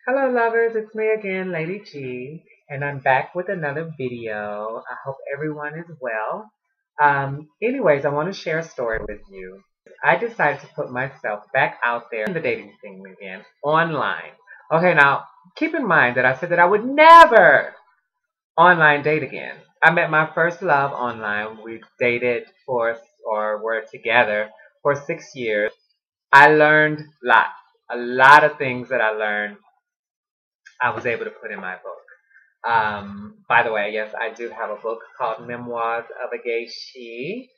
Hello lovers, it's me again, Lady G, and I'm back with another video. I hope everyone is well. Anyways, I want to share a story with you. I decided to put myself back out there in the dating scene again, online. Okay, now keep in mind that I said that I would never online date again. I met my first love online. We dated for, or were together for 6 years. I learned lots, a lot of things that I learned I was able to put in my book. By the way, yes, I do have a book called Memoirs of a Gay She.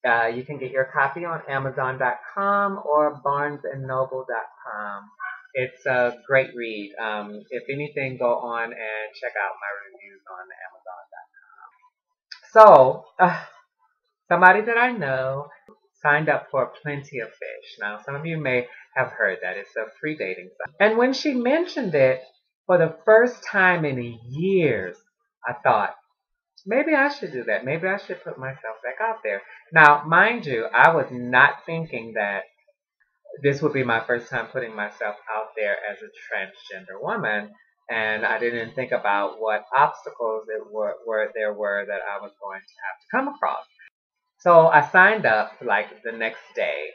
You can get your copy on Amazon.com or BarnesandNoble.com. It's a great read. If anything, go on and check out my reviews on Amazon.com. So, somebody that I know signed up for Plenty of Fish. Now, some of you may have heard that. It's a free dating site. And when she mentioned it for the first time in years, I thought, maybe I should do that. Maybe I should put myself back out there. Now, mind you, I was not thinking that this would be my first time putting myself out there as a transgender woman. And I didn't think about what obstacles there were that I was going to have to come across. So I signed up like the next day,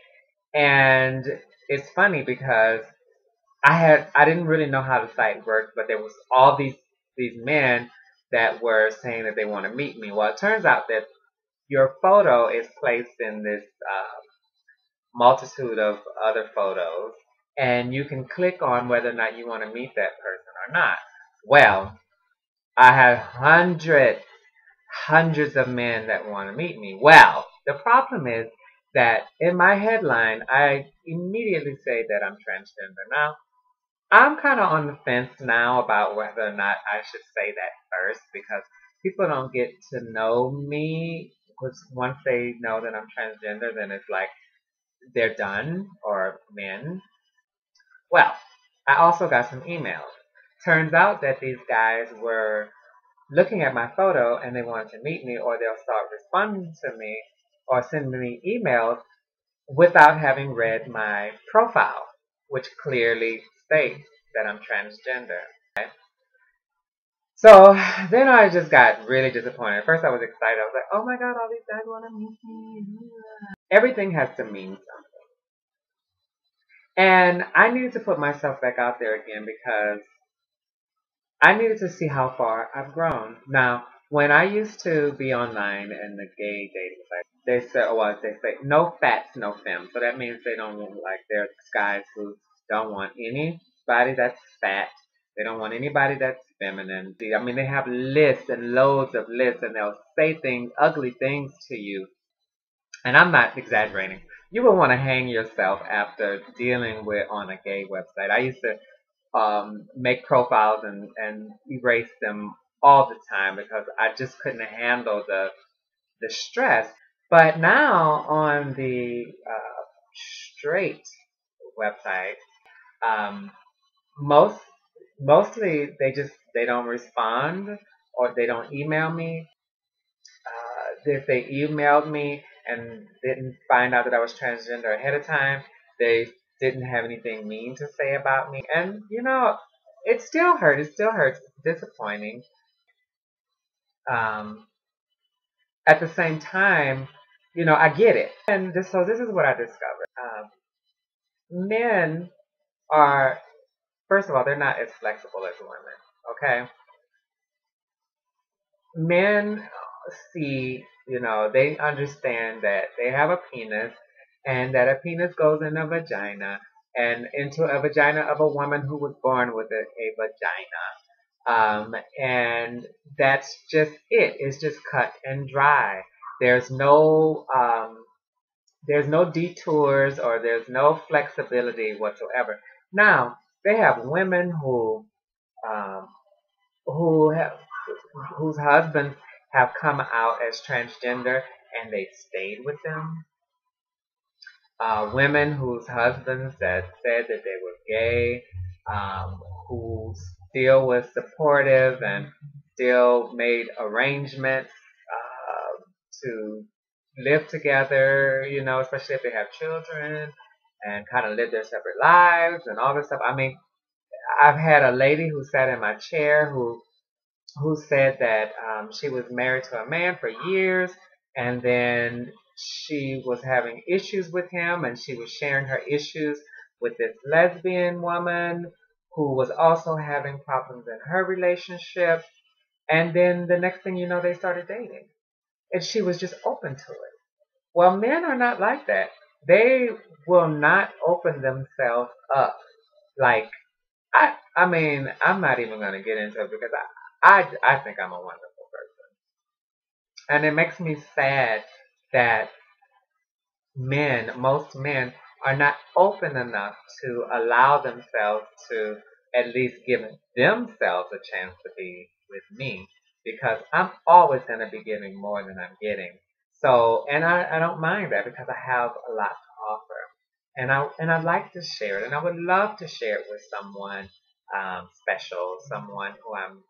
and it's funny because I didn't really know how the site worked, but there was all these men that were saying that they want to meet me. Well, it turns out that your photo is placed in this multitude of other photos, and you can click on whether or not you want to meet that person or not. Well, I had hundreds of men that want to meet me. Well, the problem is that in my headline, I immediately say that I'm transgender. Now, I'm kind of on the fence now about whether or not I should say that first because people don't get to know me. Because once they know that I'm transgender, then it's like they're done, or men. Well, I also got some emails. Turns out that these guys were looking at my photo and they wanted to meet me, or they'll start responding to me or sending me emails without having read my profile, which clearly states that I'm transgender. Okay? So then I just got really disappointed. At first I was excited. I was like, oh my God, all these guys want to meet me. Everything has to mean something. And I needed to put myself back out there again because I needed to see how far I've grown. Now, when I used to be online in the gay dating site, they say no fats, no femme. So that means they don't want, like, there's guys who don't want anybody that's fat. They don't want anybody that's feminine. I mean, they have lists and loads of lists, and they'll say things, ugly things to you. And I'm not exaggerating. You will want to hang yourself after dealing with on a gay website. I used to make profiles and erase them all the time because I just couldn't handle the stress. But now on the straight website, um, most mostly they don't respond or they don't email me. If they emailed me and didn't find out that I was transgender ahead of time, they didn't have anything mean to say about me. And, you know, it still hurt. It still hurts. It's disappointing. Um, at the same time, you know, I get it. And so this is what I discovered. Men are, first of all, they're not as flexible as women. Okay? Men see, you know, they understand that they have a penis and that a penis goes in a vagina and into a vagina of a woman who was born with a vagina. And that's just it. It's just cut and dry. There's no detours or there's no flexibility whatsoever. Now, they have women um, who have whose husbands have come out as transgender and they stayed with them. Women whose husbands that said that they were gay, who still was supportive and still made arrangements to live together, you know, especially if they have children and kind of live their separate lives and all this stuff. I mean, I've had a lady who sat in my chair who said that she was married to a man for years, and then she was having issues with him, and she was sharing her issues with this lesbian woman who was also having problems in her relationship. And then the next thing you know, they started dating, and she was just open to it. Well, men are not like that. They will not open themselves up. Like I mean, I'm not even going to get into it because I think I'm a wonderful person, and it makes me sad that most men, are not open enough to allow themselves to at least give themselves a chance to be with me, because I'm always going to be giving more than I'm getting. So, and I don't mind that because I have a lot to offer. And I like to share it, and I would love to share it with someone special, someone who I'm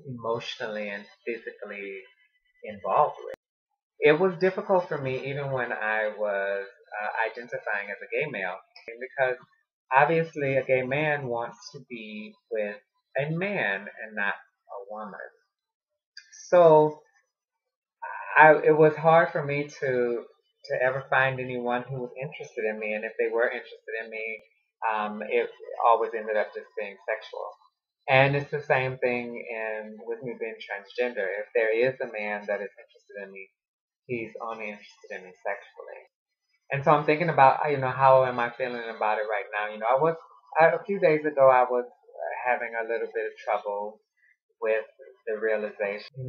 emotionally and physically involved with. It was difficult for me even when I was identifying as a gay male, because obviously a gay man wants to be with a man and not a woman. So it was hard for me to ever find anyone who was interested in me, and if they were interested in me, it always ended up just being sexual. And it's the same thing with me being transgender. If there is a man that is interested in me, he's only interested in me sexually. And so I'm thinking about, how am I feeling about it right now? A few days ago, I was having a little bit of trouble with the realization,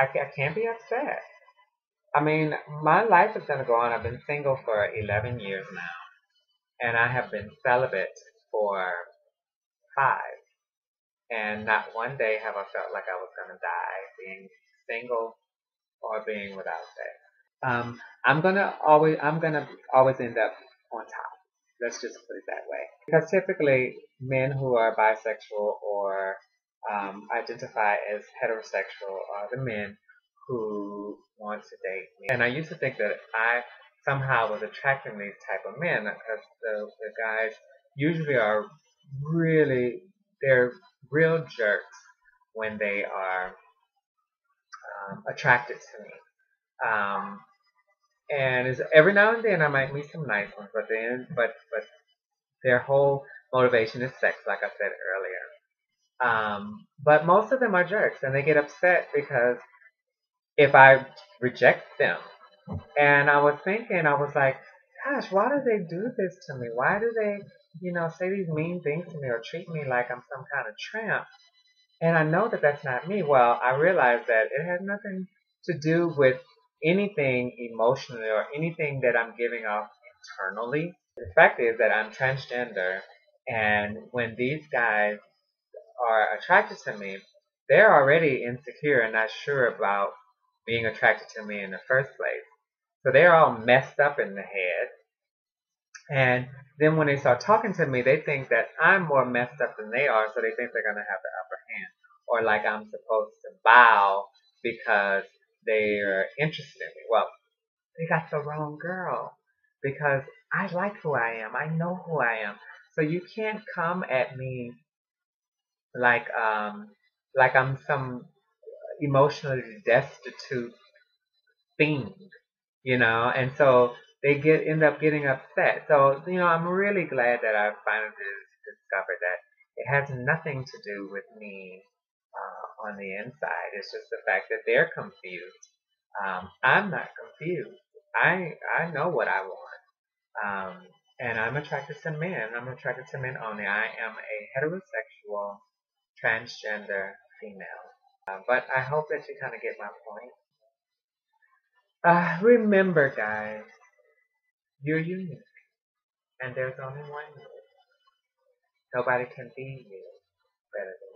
I can't be upset. I mean, my life is going to go on. I've been single for 11 years now, and I have been celibate for 5. And not one day have I felt like I was going to die being single or being without sex. I'm gonna always end up on top. Let's just put it that way. Because typically, men who are bisexual or identify as heterosexual are the men who want to date me. And I used to think that I somehow was attracting these type of men because the guys usually are really, they're real jerks when they are attracted to me. Um, and every now and then I might meet some nice ones, but their whole motivation is sex, like I said earlier. But most of them are jerks, and they get upset because if I reject them. And I was thinking, I was like, gosh, why do they do this to me? Why do they, say these mean things to me or treat me like I'm some kind of tramp? And I know that that's not me. Well, I realized that it has nothing to do with anything emotionally or anything that I'm giving off internally. The fact is that I'm transgender, and when these guys are attracted to me, they're already insecure and not sure about being attracted to me in the first place. So they're all messed up in the head. And then when they start talking to me, they think that I'm more messed up than they are, so they think they're going to have the upper hand. Or like I'm supposed to bow because they're interested in me. Well, they got the wrong girl, because I like who I am. I know who I am. So you can't come at me like I'm some emotionally destitute thing, and so they end up getting upset. So, I'm really glad that I finally discovered that it has nothing to do with me on the inside. It's just the fact that they're confused. I'm not confused. I know what I want. And I'm attracted to men. I'm attracted to men only. I am a heterosexual, transgender female. But I hope that you kind of get my point. Remember, guys, you're unique, and there's only one you. Nobody can be you better than